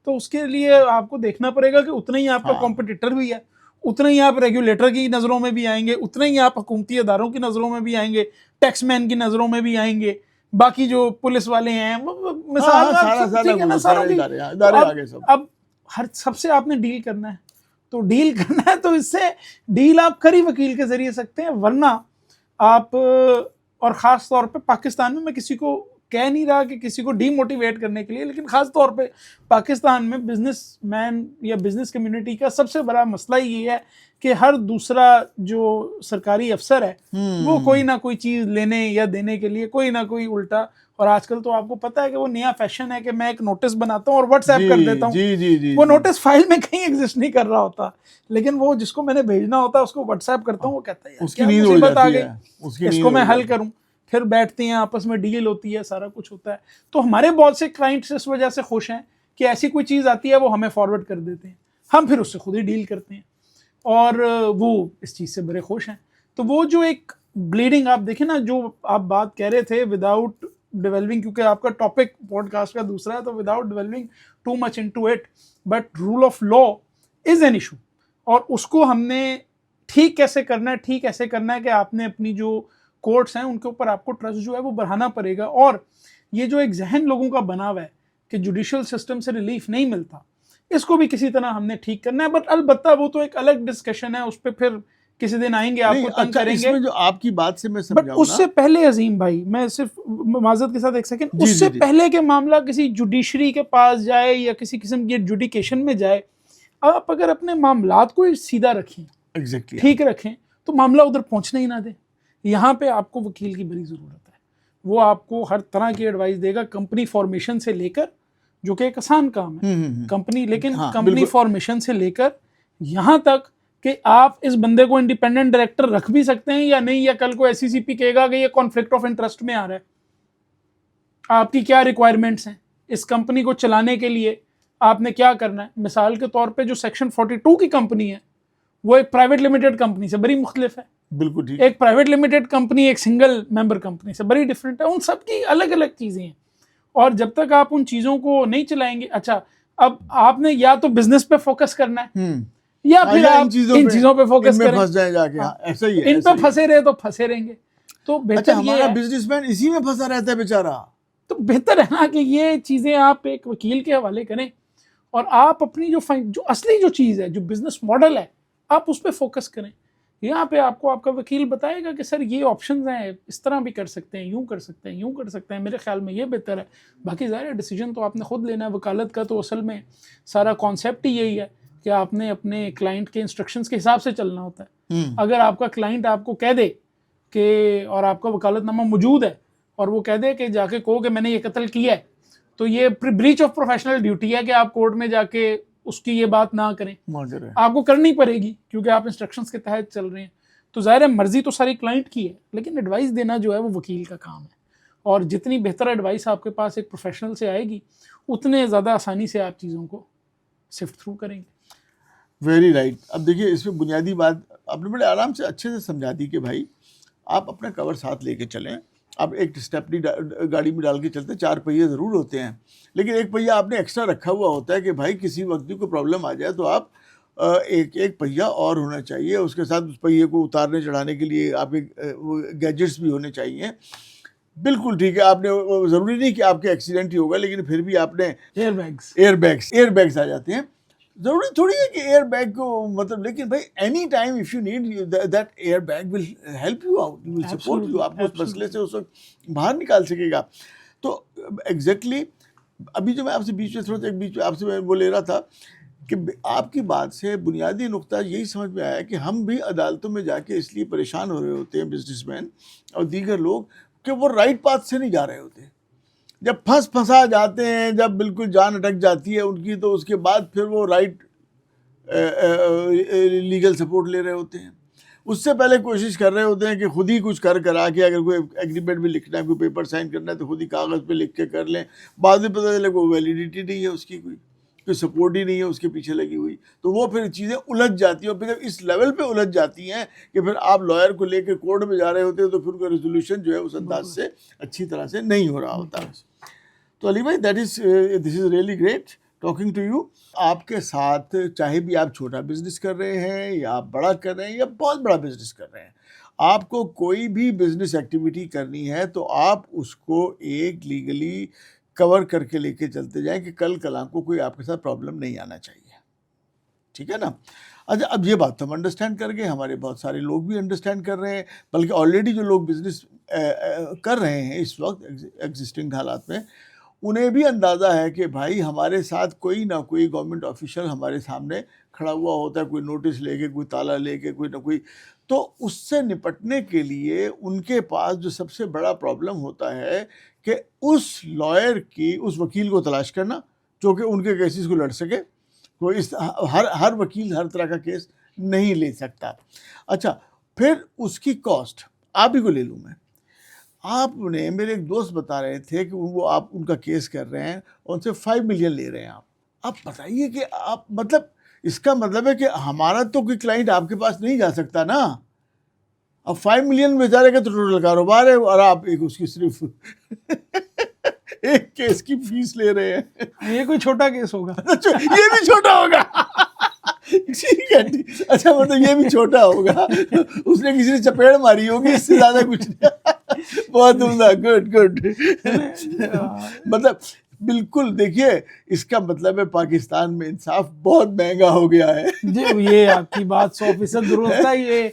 تو اس کے لیے آپ کو دیکھنا پڑے گا کہ اتنا ہی آپ کا کمپٹیٹر بھی ہے، اتنا ہی آپ ریگولیٹر کی نظروں میں بھی آئیں گے، اتنا ہی آپ حکومتی اداروں کی نظروں میں بھی آئیں گے، ٹیکس مین کی نظروں میں بھی آئیں گے، باقی جو پولیس والے ہیں، مثال اب ہر سب سے آپ نے ڈیل کرنا ہے. تو ڈیل کرنا ہے تو اس سے ڈیل آپ کری وکیل کے ذریعے سکتے ہیں، ورنہ آپ، اور خاص طور پہ پاکستان میں کسی کو کہہ نہیں رہا کہ کسی کو ڈی موٹیویٹ کرنے کے لیے، لیکن خاص طور پہ پاکستان میں بزنس مین یا بزنس کمیونٹی کا سب سے بڑا مسئلہ یہ ہے کہ ہر دوسرا جو سرکاری افسر ہے وہ کوئی نہ کوئی چیز لینے یا دینے کے لیے کوئی نہ کوئی الٹا اور آج کل تو آپ کو پتا ہے کہ وہ نیا فیشن ہے کہ میں ایک نوٹس بناتا ہوں اور واٹس ایپ کر دیتا ہوں. جی وہ نوٹس فائل میں کہیں ایگزسٹ نہیں کر رہا ہوتا, لیکن وہ جس کو میں نے بھیجنا ہوتا ہے اس کو واٹس ایپ کرتا ہوں, وہ کہتا ہے اس کی کیا نیند ہو مصیبت آ جاتی گئی, ہے, اس کو میں حل کروں. پھر بیٹھتے ہیں, آپس میں ڈیل ہوتی ہے, سارا کچھ ہوتا ہے. تو ہمارے بہت سے کلائنٹس اس وجہ سے خوش ہیں کہ ایسی کوئی چیز آتی ہے وہ ہمیں فارورڈ کر دیتے ہیں, ہم پھر اس سے خود ہی ڈیل کرتے ہیں, اور وہ اس چیز سے بڑے خوش ہیں. تو وہ جو ایک بلیڈنگ آپ دیکھیں نا, جو آپ بات کہہ رہے تھے وداؤٹ ڈیولپنگ, کیونکہ آپ کا ٹاپک پوڈ کاسٹ کا دوسرا ہے, تو without developing too much into it, but rule of law is an issue, اور اس کو ہم نے ٹھیک کیسے کرنا ہے کہ آپ نے اپنی جو کورٹس ہیں ان کے اوپر آپ کو ٹرسٹ جو ہے وہ بڑھانا پڑے گا. اور یہ جو ایک ذہن لوگوں کا بنا ہوا ہے کہ جوڈیشل سسٹم سے ریلیف نہیں ملتا, اس کو بھی کسی طرح ہم نے ٹھیک کرنا ہے. بٹ البتہ وہ تو ایک الگ ڈسکشن ہے, اس پہ پھر کسی دن آئیں گے, آپ کو تنگ کریں اس گے. میں جو آپ کی بات سے میں بٹ سمجھاؤں اس سے پہلے عظیم بھائی, میں صرف معذرت کے ساتھ ایک سیکنڈ, اس سے پہلے کہ معاملہ کسی جوڈیشری کے پاس جائے یا کسی قسم کی ایڈجوڈیکیشن میں جائے, آپ اگر اپنے معاملات کو سیدھا رکھیں, ٹھیک رکھیں, تو معاملہ ادھر پہنچنے ہی نہ دیں. یہاں پہ آپ کو وکیل کی بڑی ضرورت ہے, وہ آپ کو ہر طرح کی ایڈوائس دے گا, کمپنی فارمیشن سے لے کر, جو کہ ایک آسان کام ہے کمپنی, لیکن کمپنی فارمیشن سے لے کر یہاں تک کہ آپ اس بندے کو انڈیپینڈنٹ ڈائریکٹر رکھ بھی سکتے ہیں یا نہیں, یا کل کو ایس سی سی پی کہے گا کہ یہ کانفلکٹ آف انٹرسٹ میں آ رہا ہے, آپ کی کیا ریکوائرمنٹس ہیں اس کمپنی کو چلانے کے لیے, آپ نے کیا کرنا ہے. مثال کے طور پہ جو سیکشن 42 کی کمپنی ہے وہ ایک پرائیویٹ لمیٹڈ کمپنی سے بڑی مختلف ہے. بالکل ٹھیک. ایک پرائیویٹ لمیٹڈ کمپنی ایک سنگل ممبر کمپنی سے بڑی ڈفرینٹ ہے. ان سب کی الگ الگ چیزیں ہیں, اور جب تک آپ ان چیزوں کو نہیں چلائیں گے, اچھا اب آپ نے یا تو بزنس پہ فوکس کرنا ہے یا پھر آپ ان چیزوں پہ فوکس کریں, ان پہ پھنسے رہے تو پھنسے رہیں گے. تو بہتر ہمارا بزنس مین اسی میں پھنسا رہتا ہے بیچارہ. تو بہتر ہے نا کہ یہ چیزیں آپ ایک وکیل کے حوالے کریں, اور آپ اپنی جو اصلی جو چیز ہے, جو بزنس ماڈل ہے, آپ اس پہ فوکس کریں. یہاں پہ آپ کو آپ کا وکیل بتائے گا کہ سر یہ آپشنز ہیں, اس طرح بھی کر سکتے ہیں, یوں کر سکتے ہیں, یوں کر سکتے ہیں, میرے خیال میں یہ بہتر ہے. باقی ظاہر ڈیسیجن تو آپ نے خود لینا ہے. وکالت کا تو اصل میں سارا کانسیپٹ ہی یہی ہے کہ آپ نے اپنے کلائنٹ کے انسٹرکشنز کے حساب سے چلنا ہوتا ہے. اگر آپ کا کلائنٹ آپ کو کہہ دے کہ, اور آپ کا وکالت نامہ موجود ہے, اور وہ کہہ دے کہ جا کے کہو کہ میں نے یہ قتل کیا ہے, تو یہ بریچ آف پروفیشنل ڈیوٹی ہے کہ آپ کورٹ میں جا کے اس کی یہ بات نہ کریں. آپ کو کرنی پڑے گی کیونکہ آپ انسٹرکشنز کے تحت چل رہے ہیں. تو ظاہر ہے مرضی تو ساری کلائنٹ کی ہے, لیکن ایڈوائس دینا جو ہے وہ وکیل کا کام ہے. اور جتنی بہتر ایڈوائس آپ کے پاس ایک پروفیشنل سے آئے گی, اتنے زیادہ آسانی سے آپ چیزوں کو سفٹ تھرو کریں گے. Very right. اب دیکھیے اس میں بنیادی بات آپ نے بڑے آرام سے اچھے سے سمجھا دی کہ بھائی آپ اپنا کور ساتھ لے کے چلیں. آپ ایک اسٹیپنی گاڑی میں ڈال کے چلتے, 4 پہیے ضرور ہوتے ہیں, لیکن ایک پہیہ آپ نے ایکسٹرا رکھا ہوا ہوتا ہے کہ بھائی کسی وقت بھی کوئی پرابلم آ جائے تو آپ ایک پہیہ اور ہونا چاہیے. اس کے ساتھ اس پہیے کو اتارنے چڑھانے کے لیے آپ کے گیجٹس بھی ہونے چاہیے. بالکل ٹھیک ہے. آپ نے ضروری نہیں کہ آپ کے ایکسیڈنٹ ہی ہوگا, لیکن پھر بھی آپ نے ایئر بیگس آ جاتے ہیں. ضروری تھوڑی ہے کہ ایئر بیگ کو مطلب, لیکن بھائی any time if you need that air bag will help you out, will support you. آپ کو اس مسئلے سے اس وقت باہر نکال سکے گا. تو ایگزیکٹلی ابھی جو میں آپ سے بیچ میں آپ سے میں وہ لے رہا تھا کہ آپ کی بات سے بنیادی نقطہ یہی سمجھ میں آیا کہ ہم بھی عدالتوں میں جا کے اس لیے پریشان ہو رہے ہوتے ہیں, بزنس مین اور دیگر لوگ, کہ وہ رائٹ پاتھ سے نہیں جا رہے ہوتے. جب پھنسا جاتے ہیں, جب بالکل جان اٹک جاتی ہے ان کی, تو اس کے بعد پھر وہ رائٹ لیگل سپورٹ لے رہے ہوتے ہیں. اس سے پہلے کوشش کر رہے ہوتے ہیں کہ خود ہی کچھ کرا کے, اگر کوئی ایگریمنٹ بھی لکھنا ہے, کوئی پیپر سائن کرنا ہے, تو خود ہی کاغذ پہ لکھ کے کر لیں. بعد میں پتہ چلے کوئی ویلیڈیٹی نہیں ہے اس کی, کوئی سپورٹ ہی نہیں ہے اس کے پیچھے لگی ہوئی. تو وہ پھر چیزیں الجھ جاتی ہیں, اور پھر اس لیول پہ الجھ جاتی ہیں کہ پھر آپ لائر کو لے کے کورٹ میں جا رہے ہوتے ہیں, تو پھر کوئی ریزولوشن جو ہے اس انداز سے اچھی طرح سے نہیں ہو رہا ہوتا. تو علی بھائی this is really great talking to you. آپ کے ساتھ چاہے بھی آپ چھوٹا بزنس کر رہے ہیں یا آپ بڑا کر رہے ہیں یا بہت بڑا بزنس کر رہے ہیں, آپ کو کوئی بھی بزنس ایکٹیویٹی کرنی ہے تو آپ اس کو ایک لیگلی کور کر کے لے کے چلتے جائیں کہ کل کل کو کوئی آپ کے ساتھ پرابلم نہیں آنا چاہیے. ٹھیک ہے نا. اچھا, اب یہ بات تو ہم انڈرسٹینڈ کر گئے, ہمارے بہت سارے لوگ بھی انڈرسٹینڈ کر رہے ہیں, بلکہ آلریڈی جو لوگ بزنس کر رہے ہیں اس وقت ایگزسٹنگ حالات میں, انہیں بھی اندازہ ہے کہ بھائی ہمارے ساتھ کوئی نہ کوئی گورنمنٹ آفیشل ہمارے سامنے کھڑا ہوا ہوتا ہے، کوئی نوٹس لے کے، کوئی تالا لے کے، کوئی نہ کوئی. تو اس سے نپٹنے کے لیے ان کے پاس جو سب سے بڑا پرابلم ہوتا ہے کہ اس لائر کی، اس وکیل کو تلاش کرنا جو کہ ان کے کیسز کو لڑ سکے. کوئی ہر وکیل ہر طرح کا کیس نہیں لے سکتا. اچھا، پھر اس کی کاسٹ آپ ہی کو لے لوں میں. آپ نے، میرے ایک دوست بتا رہے تھے کہ وہ آپ ان کا کیس کر رہے ہیں اور ان سے 5 ملین لے رہے ہیں. آپ بتائیے کہ آپ، مطلب اس کا مطلب ہے کہ ہمارا تو کوئی کلائنٹ آپ کے پاس نہیں جا سکتا نا. اب 5 ملین بیچارے کا تو ٹوٹل کاروبار ہے، اور آپ ایک اس کی صرف ایک کیس کی فیس لے رہے ہیں. یہ کوئی چھوٹا کیس ہوگا. یہ بھی چھوٹا ہوگا. ٹھیک ہے. اچھا، مطلب یہ بھی چھوٹا ہوگا. اس نے کسی نے چپیڑ ماری ہوگی، اس سے زیادہ کچھ نہیں. بہت عمدہ. گڈ. مطلب بالکل. دیکھیے، اس کا مطلب ہے پاکستان میں انصاف بہت مہنگا ہو گیا ہے. جی، یہ آپ کی بات 100% درست ہے. یہ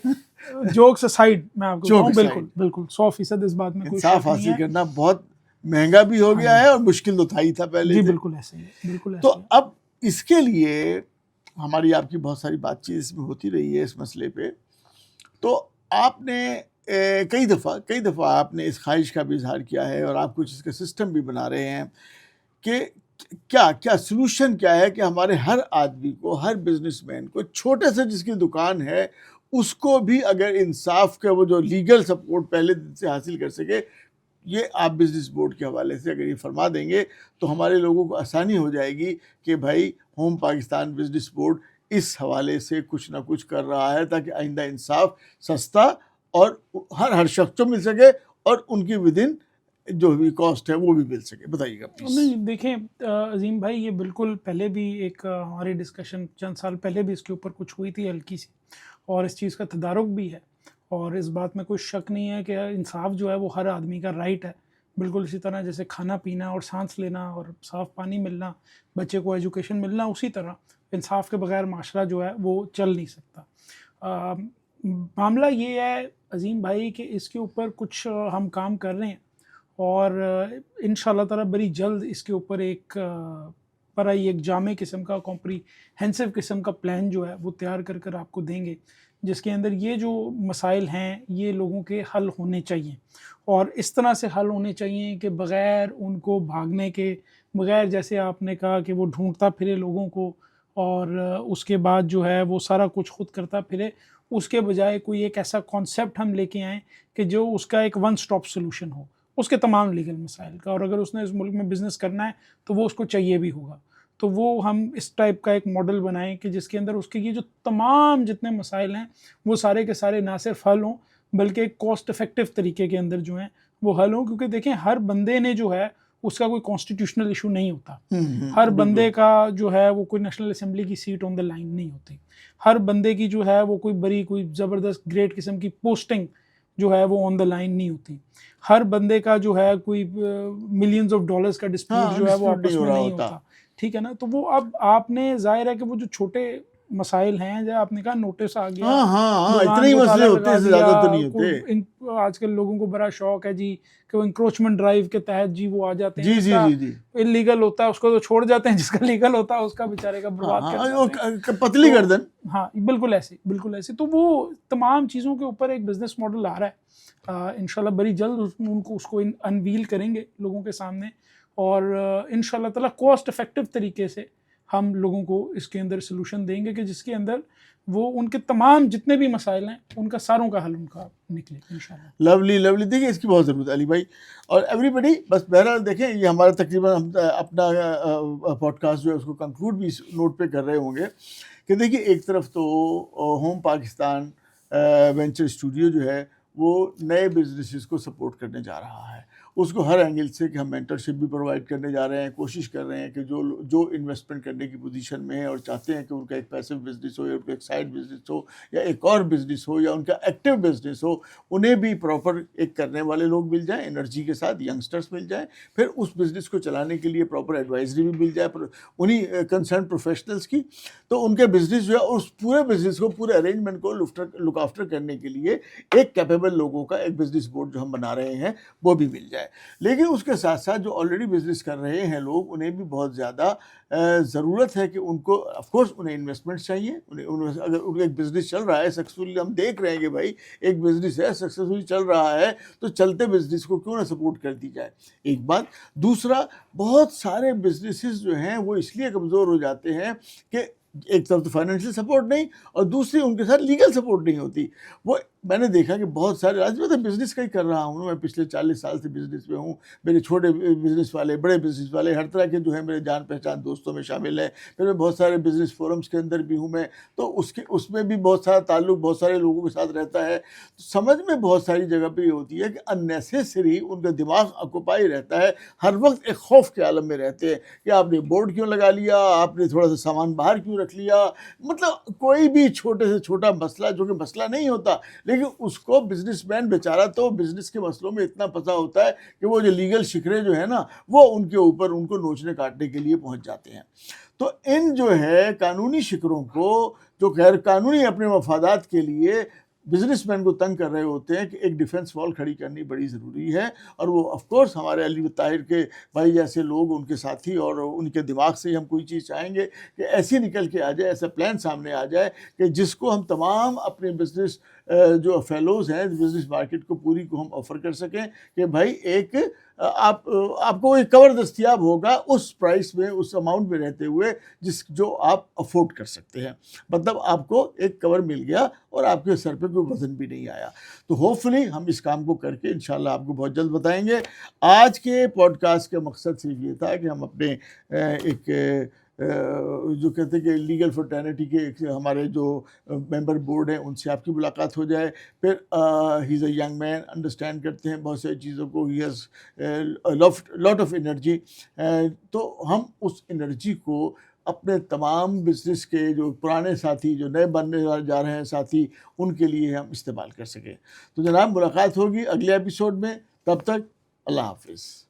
جوکس اسائڈ میں آپ کو کہوں، بالکل 100% اس بات میں کوئی شک نہیں ہے. انصاف حاصل کرنا بہت مہنگا بھی ہو گیا ہے، اور مشکل تو تھا ہی تھا پہلے. جی بالکل ایسے ہی ہے. تو اب اس کے لیے ہماری آپ کی بہت ساری بات چیت اس میں ہوتی رہی ہے اس مسئلے پہ. تو آپ نے کئی دفعہ آپ نے اس خواہش کا بھی اظہار کیا ہے، اور آپ کچھ اس کا سسٹم بھی بنا رہے ہیں کہ کیا سلوشن کیا ہے کہ ہمارے ہر آدمی کو، ہر بزنس مین کو، چھوٹے سے جس کی دکان ہے، اس کو بھی اگر انصاف کا وہ جو لیگل سپورٹ پہلے دن سے حاصل کر سکے. یہ آپ بزنس بورڈ کے حوالے سے اگر یہ فرما دیں گے تو ہمارے لوگوں کو آسانی ہو جائے گی کہ بھائی ہوم پاکستان بزنس بورڈ اس حوالے سے کچھ نہ کچھ کر رہا ہے، تاکہ آئندہ انصاف سستا اور ہر شخص کو مل سکے، اور ان کی ودن جو بھی کاسٹ ہے وہ بھی مل سکے. بتائیے گا پلیز. نہیں، دیکھیں عظیم بھائی، یہ بالکل پہلے بھی ایک ہماری ڈسکشن چند سال پہلے بھی اس کے اوپر کچھ ہوئی تھی ہلکی سی، اور اس چیز کا تدارک بھی ہے، اور اس بات میں کوئی شک نہیں ہے کہ انصاف جو ہے وہ ہر آدمی کا رائٹ ہے. بالکل اسی طرح جیسے کھانا پینا اور سانس لینا اور صاف پانی ملنا، بچے کو ایجوکیشن ملنا، اسی طرح انصاف کے بغیر معاشرہ جو ہے وہ چل نہیں سکتا. معاملہ یہ ہے عظیم بھائی کہ اس کے اوپر کچھ ہم کام کر رہے ہیں، اور انشاءاللہ تعالیٰ بڑی جلد اس کے اوپر ایک ایک جامع قسم کا، کمپریہنسو قسم کا پلان جو ہے وہ تیار کر آپ کو دیں گے، جس کے اندر یہ جو مسائل ہیں یہ لوگوں کے حل ہونے چاہیے، اور اس طرح سے حل ہونے چاہیے کہ بغیر ان کو بھاگنے کے، بغیر جیسے آپ نے کہا کہ وہ ڈھونڈتا پھرے لوگوں کو، اور اس کے بعد جو ہے وہ سارا کچھ خود کرتا پھرے. اس کے بجائے کوئی ایک ایسا کانسیپٹ ہم لے کے آئیں کہ جو اس کا ایک ون سٹاپ سلوشن ہو اس کے تمام لیگل مسائل کا. اور اگر اس نے اس ملک میں بزنس کرنا ہے تو وہ اس کو چاہیے بھی ہوگا. تو وہ ہم اس ٹائپ کا ایک ماڈل بنائیں کہ جس کے اندر اس کے یہ جو تمام جتنے مسائل ہیں وہ سارے کے سارے نہ صرف حل ہوں بلکہ ایک کاسٹ افیکٹو طریقے کے اندر جو ہیں وہ حل ہوں. کیونکہ دیکھیں ہر بندے نے جو ہے اس کا کوئی کانسٹیٹیوشنل ایشو نہیں ہوتا. ہر بندے کا جو ہے وہ کوئی نیشنل اسمبلی کی سیٹ آن دا لائن نہیں ہوتی. ہر بندے کی جو ہے وہ کوئی زبردست گریٹ قسم کی پوسٹنگ جو ہے وہ آن دا لائن نہیں ہوتی. ہر بندے کا جو ہے کوئی ملینز آف ڈالرز کا ڈسپیوٹ جو ہے وہ آپس میں نہیں ہوتا. ٹھیک ہے نا. تو وہ اب آپ نے ظاہر ہے کہ وہ جو چھوٹے مسائل ہیں، جب آپ نے کہا نوٹس آ گیا، اتنے ہی مسئلے ہوتے ہیں، زیادہ تو نہیں ہوتے. آج کل لوگوں کو بڑا شوق ہے جی کہ وہ انکروچمنٹ ڈرائیو کے تحت جی وہ آ جاتے ہیں. جی انلیگل ہوتا ہے اس کو تو چھوڑ جاتے ہیں، جس کا لیگل ہوتا ہے اس کا بیچارے کا برباد کر دیتے ہیں، پتلی گردن. ہاں بالکل ایسے. تو وہ تمام چیزوں کے اوپر ایک بزنس ماڈل آ رہا ہے. انشاءاللہ بڑی جلد اس کو انویل کریں گے لوگوں کے سامنے، اور انشاءاللہ تعالیٰ کاسٹ افیکٹو طریقے سے ہم لوگوں کو اس کے اندر سلوشن دیں گے کہ جس کے اندر وہ ان کے تمام جتنے بھی مسائل ہیں ان کا ساروں کا حل ان کا نکلے انشاءاللہ. لولی. دیکھیں اس کی بہت ضرورت ہے علی بھائی اور ایوری بڈی. بس بہرحال دیکھیں یہ ہمارا تقریباً ہم اپنا پوڈ کاسٹ جو ہے اس کو کنکلوڈ بھی اس نوٹ پہ کر رہے ہوں گے کہ دیکھیے ایک طرف تو ہوم پاکستان وینچر اسٹوڈیو جو ہے وہ نئے بزنسز کو سپورٹ کرنے جا رہا ہے. اس کو ہر اینگل سے کہ ہم مینٹرشپ بھی پرووائڈ کرنے جا رہے ہیں، کوشش کر رہے ہیں کہ جو انویسٹمنٹ کرنے کی پوزیشن میں ہے اور چاہتے ہیں کہ ان کا ایک پیسو بزنس ہو یا ان کا ایک سائڈ بزنس ہو یا ایک اور بزنس ہو یا ان کا ایکٹیو بزنس ہو، انہیں بھی پراپر ایک کرنے والے لوگ مل جائیں، انرجی کے ساتھ ینگسٹرز مل جائیں، پھر اس بزنس کو چلانے کے لیے پراپر ایڈوائزری بھی مل جائے انہیں کنسرن پروفیشنلز کی. تو ان کے بزنس جو ہے اس پورے بزنس کو، پورے ارینجمنٹ کو لک آفٹر کرنے کے لیے ایک کیپیبل لوگوں کا ایک بزنس بورڈ جو ہم بنا رہے ہیں وہ بھی مل جائے. ہے. لیکن اس کے ساتھ ساتھ جو آلریڈی بزنس کر رہے ہیں لوگ, انہیں بھی بہت زیادہ ضرورت ہے کہ ان کو آف کورس انہیں انویسٹمنٹ چاہیے. اگر ان کا ایک بزنس چل رہا ہے سکسیزفلی, ہم دیکھ رہے ہیں کہ بھائی ایک بزنس ہے سکسیزفلی چل رہا ہے, تو چلتے بزنس کو کیوں نہ سپورٹ کر دی جائے, ایک بات. دوسرا, بہت سارے بزنسز جو ہیں وہ اس لیے کمزور ہو جاتے ہیں کہ ایک طرف تو فائنینشیل سپورٹ نہیں, اور دوسری ان کے ساتھ لیگل سپورٹ نہیں ہوتی. وہ میں نے دیکھا کہ بہت سارے, آج میں تو بزنس کا ہی کر رہا ہوں, میں پچھلے 40 سال سے بزنس میں ہوں. میرے چھوٹے بزنس والے, بڑے بزنس والے, ہر طرح کے جو ہیں میرے جان پہچان دوستوں میں شامل ہیں. پھر میں بہت سارے بزنس فورمز کے اندر بھی ہوں میں, تو اس میں بھی بہت سارا تعلق بہت سارے لوگوں کے ساتھ رہتا ہے. تو سمجھ میں بہت ساری جگہ پہ یہ ہوتی ہے کہ اننیسیسری ان کا دماغ آکوپائی رہتا ہے, ہر وقت ایک خوف کے عالم میں رہتے ہیں کہ آپ نے بورڈ کیوں لگا لیا, آپ نے تھوڑا سا سامان باہر کیوں رکھ لیا. مطلب کوئی بھی چھوٹے سے چھوٹا مسئلہ جو کہ مسئلہ نہیں ہوتا, لیکن اس کو بزنس مین بیچارہ تو بزنس کے مسئلوں میں اتنا پھنسا ہوتا ہے کہ وہ جو لیگل شکرے جو ہے نا, وہ ان کے اوپر ان کو نوچنے کاٹنے کے لیے پہنچ جاتے ہیں. تو ان جو ہے قانونی شکروں کو, جو غیر قانونی اپنے مفادات کے لیے بزنس مین کو تنگ کر رہے ہوتے ہیں, کہ ایک ڈیفنس وال کھڑی کرنی بڑی ضروری ہے. اور وہ آف کورس ہمارے علی طاہر کے بھائی جیسے لوگ, ان کے ساتھی, اور ان کے دماغ سے ہم کوئی چیز چاہیں گے کہ ایسی نکل کے آ جائے, ایسا پلان سامنے آ جائے کہ جس کو ہم تمام اپنے بزنس جو فیلوز ہیں بزنس مارکیٹ کو پوری کو ہم آفر کر سکیں کہ بھائی ایک آپ کو ایک کور دستیاب ہوگا اس پرائس میں, اس اماؤنٹ میں رہتے ہوئے جو آپ افورڈ کر سکتے ہیں. مطلب آپ کو ایک کور مل گیا اور آپ کے سر پہ کوئی وزن بھی نہیں آیا. تو ہوپ فلی ہم اس کام کو کر کے انشاءاللہ آپ کو بہت جلد بتائیں گے. آج کے پوڈ کاسٹ کا مقصد صرف یہ تھا کہ ہم اپنے ایک جو کہتے ہیں کہ لیگل فرٹرنیٹی کے ہمارے جو ممبر بورڈ ہیں ان سے آپ کی ملاقات ہو جائے. پھر ہی از اے ینگ مین, انڈرسٹینڈ کرتے ہیں بہت ساری چیزوں کو, he has lot of energy. تو ہم اس انرجی کو اپنے تمام بزنس کے جو پرانے ساتھی, جو نئے بننے جا رہے ہیں ساتھی, ان کے لیے ہم استعمال کر سکیں. تو جناب ملاقات ہوگی اگلے ایپیسوڈ میں, تب تک اللہ حافظ.